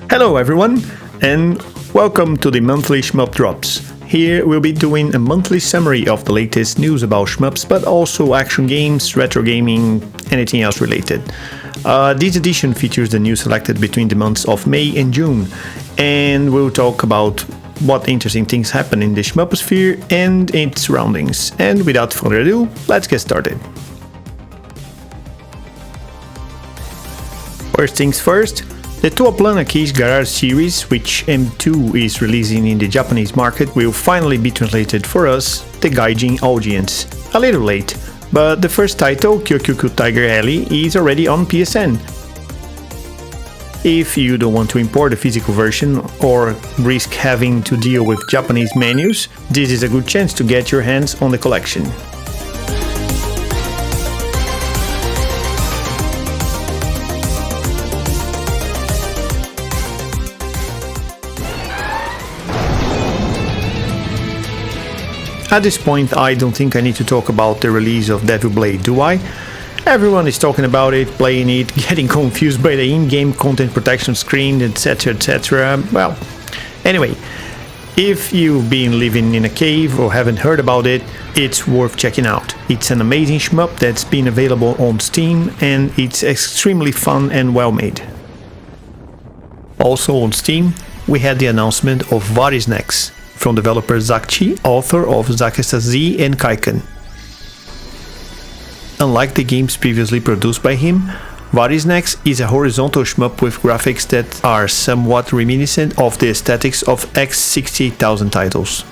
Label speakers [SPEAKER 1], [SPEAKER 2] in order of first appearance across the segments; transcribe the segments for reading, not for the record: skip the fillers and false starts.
[SPEAKER 1] Hello everyone, and welcome to the monthly Shmup Drops. Here we'll be doing a monthly summary of the latest news about shmups, but also action games, retro gaming, anything else related. This edition features the news selected between the months of May and June, and we'll talk about what interesting things happen in the shmuposphere and its surroundings. And without further ado, let's get started. First things first, the Toaplan Kage Garage series, which M2 is releasing in the Japanese market, will finally be translated for us, the gaijin audience. A little late, but the first title, Kyukyoku Tiger-Heli, is already on PSN. If you don't want to import a physical version or risk having to deal with Japanese menus, this is a good chance to get your hands on the collection. At this point, I don't think I need to talk about the release of Airanblade, do I? Everyone is talking about it, playing it, getting confused by the in-game content protection screen, etc, etc. Well, anyway, if you've been living in a cave or haven't heard about it, it's worth checking out. It's an amazing shmup that's been available on Steam, and it's extremely fun and well made. Also on Steam, we had the announcement of Varyznex, from developer Zakchi, author of Zakesta Z and Kaiken. Unlike the games previously produced by him, Varyznex is a horizontal shmup with graphics that are somewhat reminiscent of the aesthetics of X68000 titles.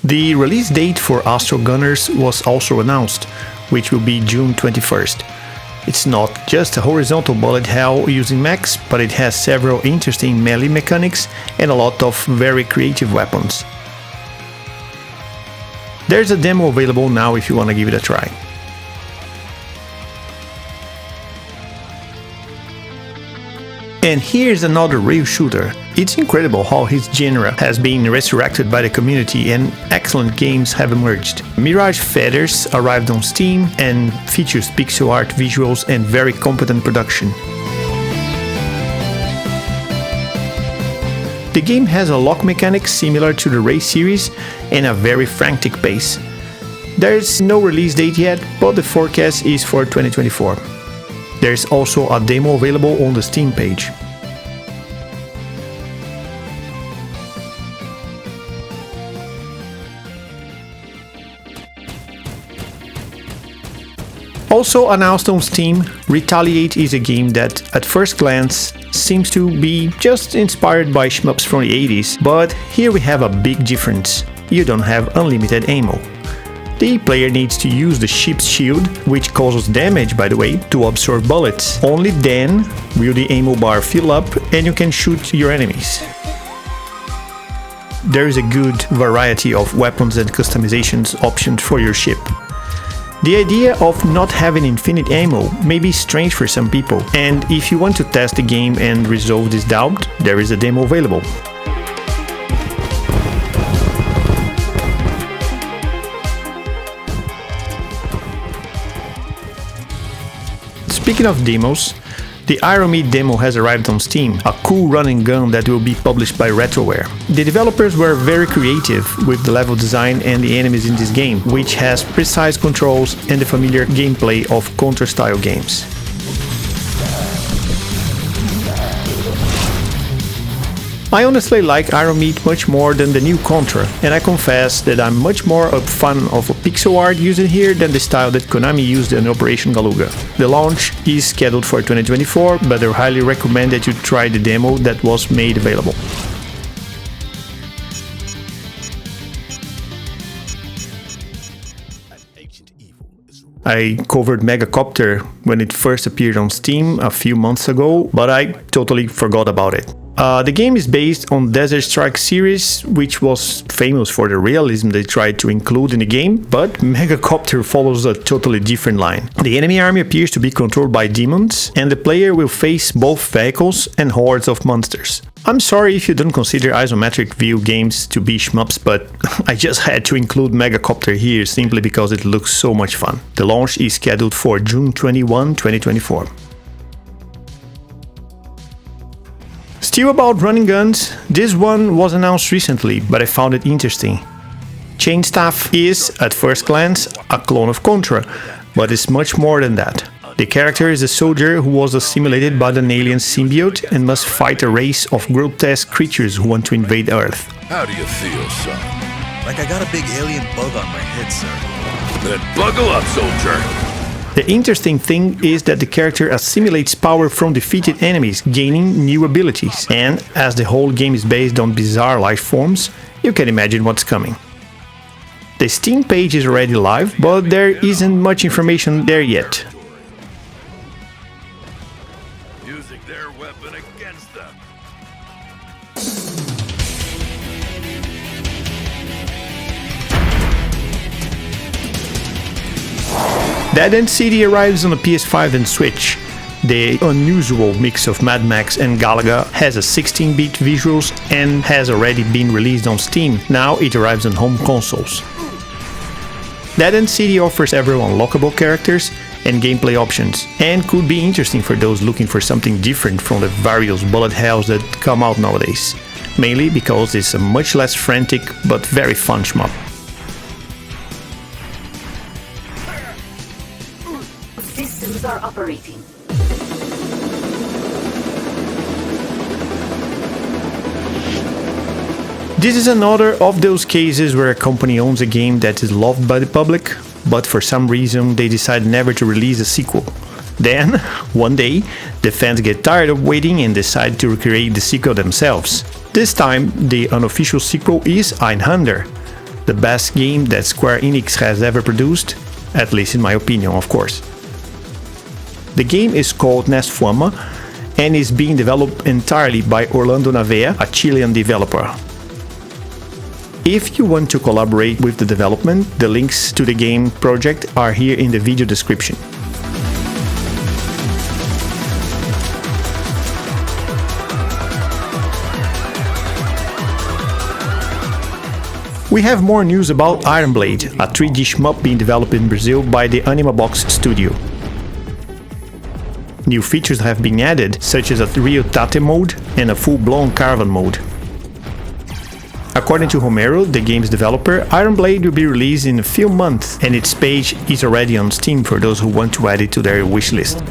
[SPEAKER 1] The release date for Astral Gunners was also announced, which will be June 21st. It's not just a horizontal bullet hell using mechs, but it has several interesting melee mechanics and a lot of very creative weapons. There's a demo available now if you want to give it a try. And here's another real shooter. It's incredible how his genre has been resurrected by the community and excellent games have emerged. Mirage Feathers arrived on Steam and features pixel art visuals and very competent production. The game has a lock mechanic similar to the race series and a very frantic pace. There's no release date yet, but the forecast is for 2024. There's also a demo available on the Steam page. Also announced on Steam, Retaliate is a game that, at first glance, seems to be just inspired by shmups from the 80s, but here we have a big difference. You don't have unlimited ammo. The player needs to use the ship's shield, which causes damage by the way, to absorb bullets. Only then will the ammo bar fill up and you can shoot your enemies. There is a good variety of weapons and customizations options for your ship. The idea of not having infinite ammo may be strange for some people, and if you want to test the game and resolve this doubt, there is a demo available. Speaking of demos, the Airanblade demo has arrived on Steam, a cool running gun that will be published by Retroware. The developers were very creative with the level design and the enemies in this game, which has precise controls and the familiar gameplay of Counter-style games. I honestly like Airanblade much more than the new Contra, and I confess that I'm much more a fan of a pixel art used here than the style that Konami used in Operation Galuga. The launch is scheduled for 2024, but I highly recommend that you try the demo that was made available. I covered Megacopter when it first appeared on Steam a few months ago, but I totally forgot about it. The game is based on Desert Strike series, which was famous for the realism they tried to include in the game, but Megacopter follows a totally different line. The enemy army appears to be controlled by demons, and the player will face both vehicles and hordes of monsters. I'm sorry if you don't consider isometric view games to be shmups, but I just had to include Megacopter here simply because it looks so much fun. The launch is scheduled for June 21, 2024. Still about running guns, this one was announced recently, but I found it interesting. Chainstaff is, at first glance, a clone of Contra, but it's much more than that. The character is a soldier who was assimilated by an alien symbiote and must fight a race of grotesque creatures who want to invade Earth.
[SPEAKER 2] How do you feel, son?
[SPEAKER 3] Like I got a big alien bug on my head, sir.
[SPEAKER 2] Then buckle up, soldier!
[SPEAKER 1] The interesting thing is that the character assimilates power from defeated enemies, gaining new abilities. And as the whole game is based on bizarre life forms, you can imagine what's coming. The Steam page is already live, but there isn't much information there yet.
[SPEAKER 2] Using their weapon against them.
[SPEAKER 1] Dead End City arrives on the PS5 and Switch. The unusual mix of Mad Max and Galaga has a 16-bit visuals and has already been released on Steam. Now it arrives on home consoles. Dead End City offers several unlockable characters and gameplay options, and could be interesting for those looking for something different from the various bullet hells that come out nowadays. Mainly because it's a much less frantic but very fun shmup.
[SPEAKER 4] Systems are operating.
[SPEAKER 1] This is another of those cases where a company owns a game that is loved by the public, but for some reason they decide never to release a sequel. Then, one day, the fans get tired of waiting and decide to recreate the sequel themselves. This time, the unofficial sequel is Einhander, the best game that Square Enix has ever produced, at least in my opinion, of course. The game is called Nesfwama and is being developed entirely by Orlando Navea, a Chilean developer. If you want to collaborate with the development, the links to the game project are here in the video description. We have more news about Airanblade, a 3D shmup being developed in Brazil by the Animabox studio. New features have been added, such as a real tate mode and a full-blown caravan mode. According to Romero, the game's developer, Airanblade will be released in a few months, and its page is already on Steam for those who want to add it to their wishlist.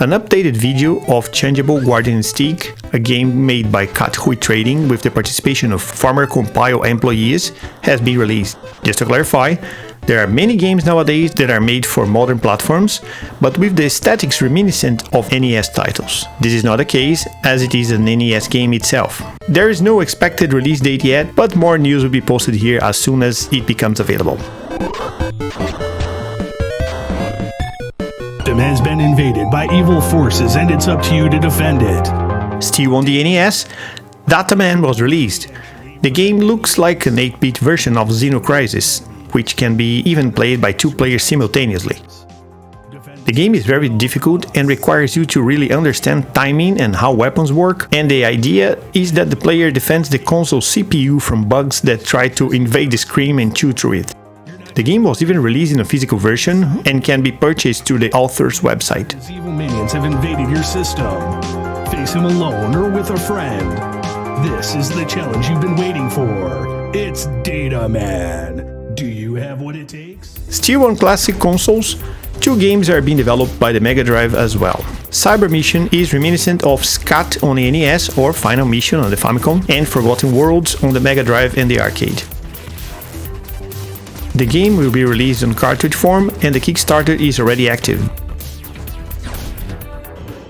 [SPEAKER 1] An updated video of Changeable Guardian Estique, a game made by Kyokyuku Trading with the participation of former Compile employees, has been released. Just to clarify, there are many games nowadays that are made for modern platforms, but with the aesthetics reminiscent of NES titles. This is not the case, as it is an NES game itself. There is no expected release date yet, but more news will be posted here as soon as it becomes available.
[SPEAKER 5] Has been invaded by evil forces, and it's up to you to defend it.
[SPEAKER 1] Still on the NES, Dataman was released. The game looks like an 8-bit version of Xenocrisis, which can be even played by 2 players simultaneously. The game is very difficult and requires you to really understand timing and how weapons work, and the idea is that the player defends the console CPU from bugs that try to invade the screen and chew through it. The game was even released in a physical version and can be purchased through the author's website.
[SPEAKER 5] His evil minions have invaded your system. Face him alone or with a friend. This is the challenge you've been waiting for. It's Dataman. Do you have what it takes?
[SPEAKER 1] Still on classic consoles, 2 games are being developed by the Mega Drive as well. Cyber Mission is reminiscent of SCAT on the NES or Final Mission on the Famicom, and Forgotten Worlds on the Mega Drive and the arcade. The game will be released on cartridge form and the Kickstarter is already active.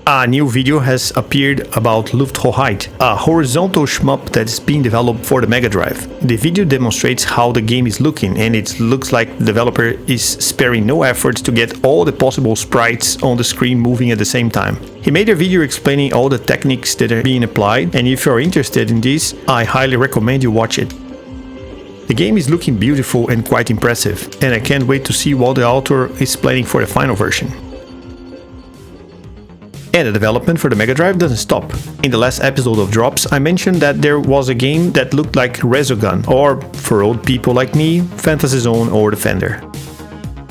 [SPEAKER 1] A new video has appeared about Lufthoheit, a horizontal shmup that's being developed for the Mega Drive. The video demonstrates how the game is looking, and it looks like the developer is sparing no efforts to get all the possible sprites on the screen moving at the same time. He made a video explaining all the techniques that are being applied, and if you're interested in this, I highly recommend you watch it. The game is looking beautiful and quite impressive, and I can't wait to see what the author is planning for the final version. And the development for the Mega Drive doesn't stop. In the last episode of Drops, I mentioned that there was a game that looked like Resogun, or, for old people like me, Fantasy Zone or Defender.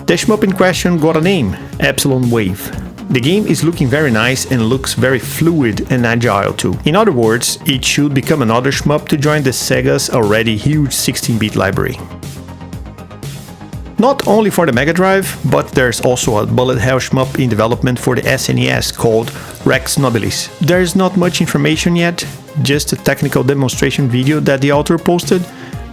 [SPEAKER 1] The shmup in question got a name, Epsilon Wave. The game is looking very nice and looks very fluid and agile too. In other words, it should become another shmup to join the Sega's already huge 16-bit library. Not only for the Mega Drive, but there's also a bullet hell shmup in development for the SNES called Rex Nobilis. There's not much information yet, just a technical demonstration video that the author posted,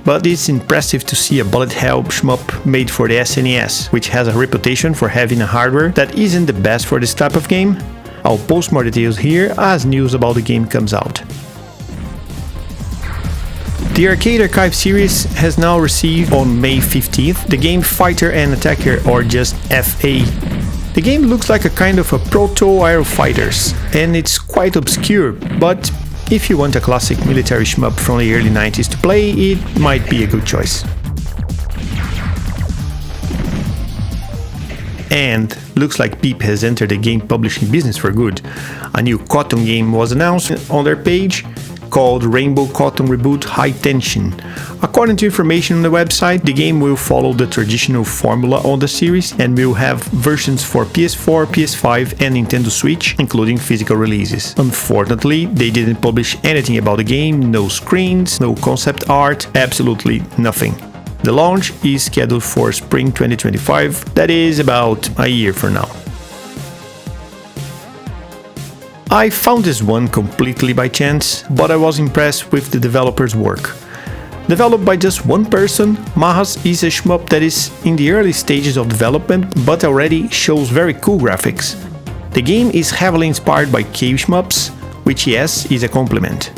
[SPEAKER 1] but it's impressive to see a bullet hell shmup made for the SNES, which has a reputation for having a hardware that isn't the best for this type of game. I'll post more details here as news about the game comes out. The Arcade Archive series has now received on May 15th the game Fighter and Attacker, or just FA. The game looks like a kind of a proto-Aero Fighters, and it's quite obscure, but if you want a classic military shmup from the early 90s to play, it might be a good choice. And looks like Peep has entered the game publishing business for good. A new Cotton game was announced on their page, called Rainbow Cotton Reboot High Tension. According to information on the website, the game will follow the traditional formula on the series and will have versions for PS4, PS5 and Nintendo Switch, including physical releases. Unfortunately, they didn't publish anything about the game, no screens, no concept art, absolutely nothing. The launch is scheduled for spring 2025, that is about a year from now. I found this one completely by chance, but I was impressed with the developer's work. Developed by just one person, Marras is a shmup that is in the early stages of development but already shows very cool graphics. The game is heavily inspired by cave shmups, which yes, is a compliment.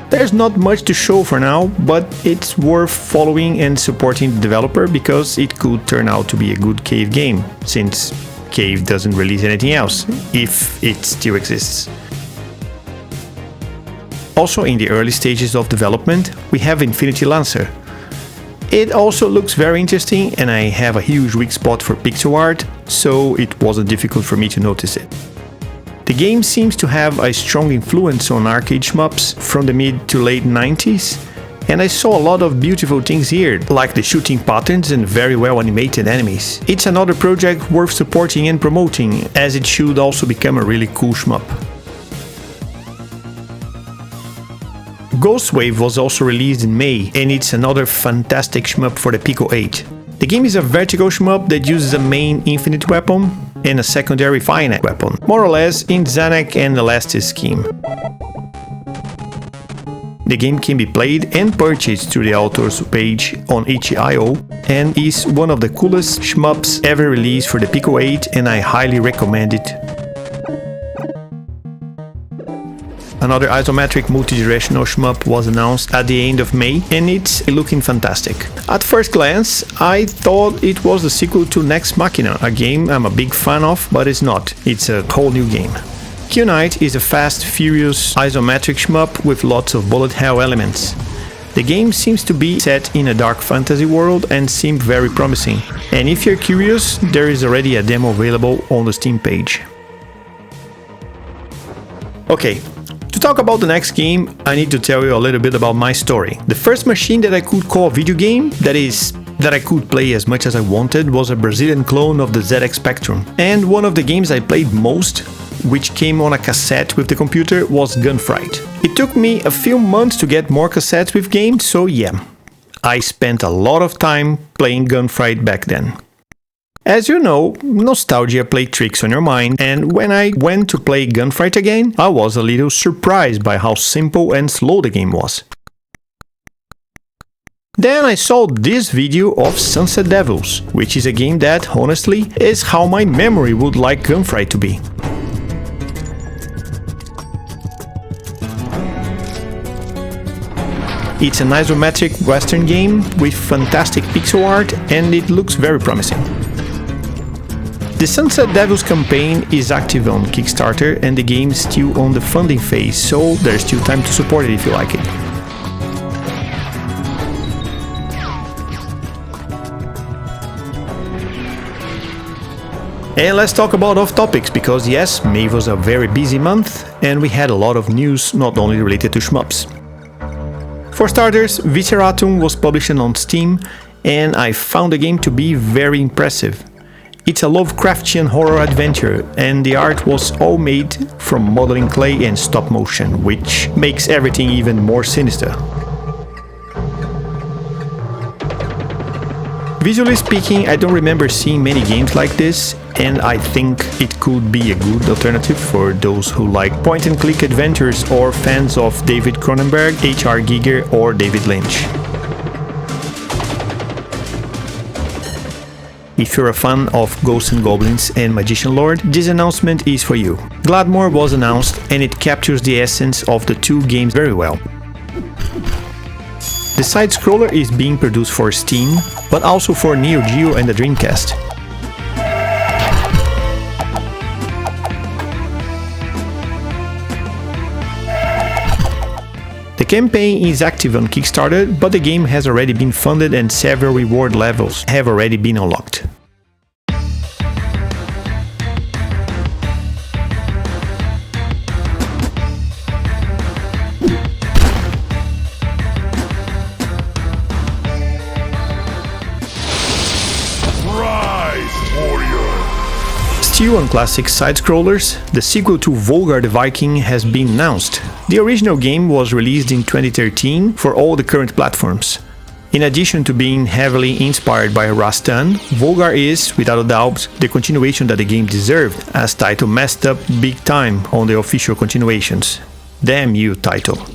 [SPEAKER 1] There's not much to show for now, but it's worth following and supporting the developer because it could turn out to be a good cave game, since Cave doesn't release anything else, if it still exists. Also in the early stages of development, we have Infinity Lancer. It also looks very interesting, and I have a huge weak spot for pixel art, so it wasn't difficult for me to notice it. The game seems to have a strong influence on arcade shmups from the mid to late 90s, and I saw a lot of beautiful things here, like the shooting patterns and very well animated enemies. It's another project worth supporting and promoting, as it should also become a really cool shmup. Ghost Wave was also released in May, and it's another fantastic shmup for the Pico 8. The game is a vertical shmup that uses a main infinite weapon and a secondary finite weapon, more or less in Zanak and Elastis scheme. The game can be played and purchased through the author's page on itch.io and is one of the coolest shmups ever released for the Pico 8, and I highly recommend it. Another isometric multi-directional shmup was announced at the end of May, and it's looking fantastic. At first glance, I thought it was the sequel to Nex Machina, a game I'm a big fan of, but it's not. It's a whole new game. Q-Knight is a fast, furious, isometric shmup with lots of bullet hell elements. The game seems to be set in a dark fantasy world and seemed very promising. And if you're curious, there is already a demo available on the Steam page. Okay, to talk about the next game, I need to tell you a little bit about my story. The first machine that I could call a video game, that I could play as much as I wanted, was a Brazilian clone of the ZX Spectrum. And one of the games I played most, which came on a cassette with the computer, was Gunfight. It took me a few months to get more cassettes with games, so yeah, I spent a lot of time playing Gunfight back then. As you know, nostalgia played tricks on your mind, and when I went to play Gunfight again, I was a little surprised by how simple and slow the game was. Then I saw this video of Sunset Devils, which is a game that, honestly, is how my memory would like Gunfight to be. It's an isometric western game with fantastic pixel art and it looks very promising. The Sunset Devils campaign is active on Kickstarter and the game is still on the funding phase, so there's still time to support it if you like it. And let's talk about off topics, because yes, May was a very busy month and we had a lot of news not only related to shmups. For starters, Visceratum was published on Steam and I found the game to be very impressive. It's a Lovecraftian horror adventure and the art was all made from modeling clay and stop motion, which makes everything even more sinister. Visually speaking, I don't remember seeing many games like this, and I think it could be a good alternative for those who like point-and-click adventures or fans of David Cronenberg, H.R. Giger or David Lynch. If you're a fan of Ghosts and Goblins and Magician Lord, this announcement is for you. Gladmort was announced and it captures the essence of the two games very well. The side-scroller is being produced for Steam, but also for Neo Geo and the Dreamcast. The campaign is active on Kickstarter, but the game has already been funded and several reward levels have already been unlocked. Still on classic side-scrollers, the sequel to Volgarr The Viking has been announced. The original game was released in 2013 for all the current platforms. In addition to being heavily inspired by Rastan, Volgarr is, without a doubt, the continuation that the game deserved, as Taito messed up big time on the official continuations. Damn you, Taito.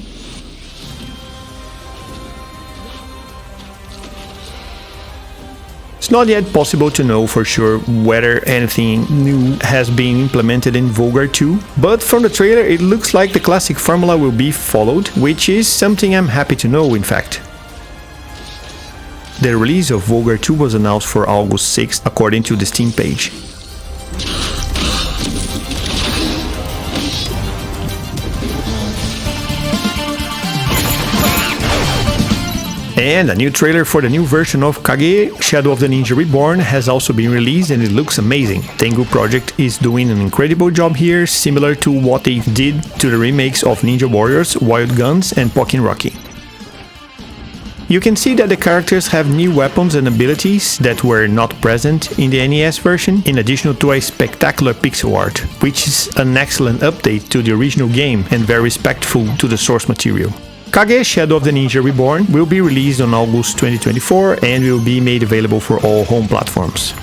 [SPEAKER 1] It's not yet possible to know for sure whether anything new has been implemented in Volgarr 2, but from the trailer it looks like the classic formula will be followed, which is something I'm happy to know in fact. The release of Volgarr 2 was announced for August 6th according to the Steam page. And a new trailer for the new version of Kage, Shadow of the Ninja Reborn, has also been released and it looks amazing. Tengu Project is doing an incredible job here, similar to what they did to the remakes of Ninja Warriors, Wild Guns and Pokken Rocky. You can see that the characters have new weapons and abilities that were not present in the NES version, in addition to a spectacular pixel art, which is an excellent update to the original game and very respectful to the source material. Kage Shadow of the Ninja Reborn will be released on August 2024 and will be made available for all home platforms.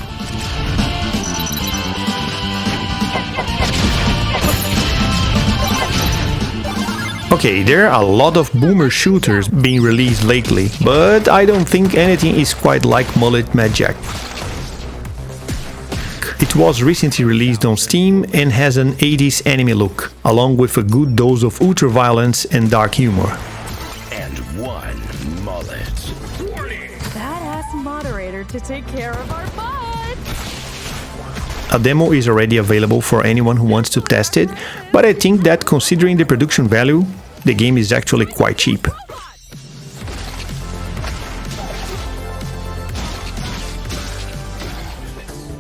[SPEAKER 1] Okay, there are a lot of boomer shooters being released lately, but I don't think anything is quite like Mullet Madjack. It was recently released on Steam and has an 80s anime look, along with a good dose of ultra-violence and dark humor.
[SPEAKER 6] Badass moderator to take care of our butts.
[SPEAKER 1] A demo is already available for anyone who wants to test it, but I think that considering the production value, the game is actually quite cheap.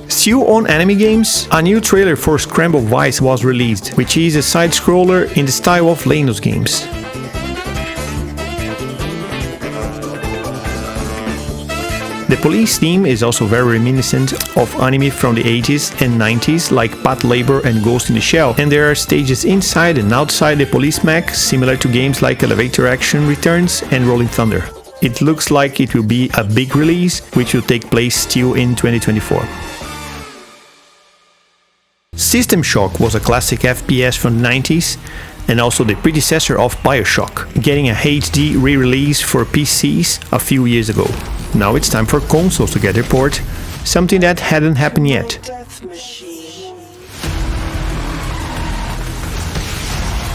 [SPEAKER 1] Still on anime games, a new trailer for Scramble Vice was released, which is a side-scroller in the style of Leinos games. The police theme is also very reminiscent of anime from the 80s and 90s like Pat Labor and Ghost in the Shell, and there are stages inside and outside the police mech similar to games like Elevator Action Returns and Rolling Thunder. It looks like it will be a big release, which will take place still in 2024. System Shock was a classic FPS from the 90s and also the predecessor of BioShock, getting a HD re-release for PCs a few years ago. Now it's time for consoles to get their port, something that hadn't happened yet.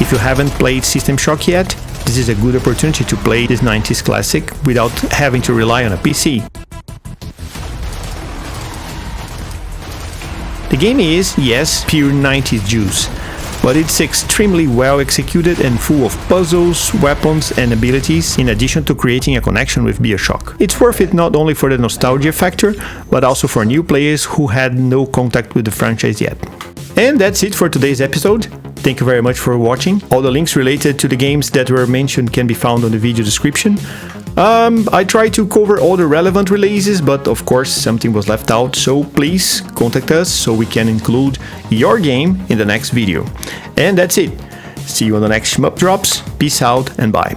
[SPEAKER 1] If you haven't played System Shock yet, This is a good opportunity to play this 90s classic without having to rely on a PC. The game is, yes, pure 90s juice, but it's extremely well executed and full of puzzles, weapons and abilities, in addition to creating a connection with BioShock. It's worth it not only for the nostalgia factor, but also for new players who had no contact with the franchise yet. And that's it for today's episode. Thank you very much for watching. All the links related to the games that were mentioned can be found on the video description. I try to cover all the relevant releases, but of course something was left out, so please contact us so we can include your game in the next video. And that's it. See you on the next Shmup Drops. Peace out and bye.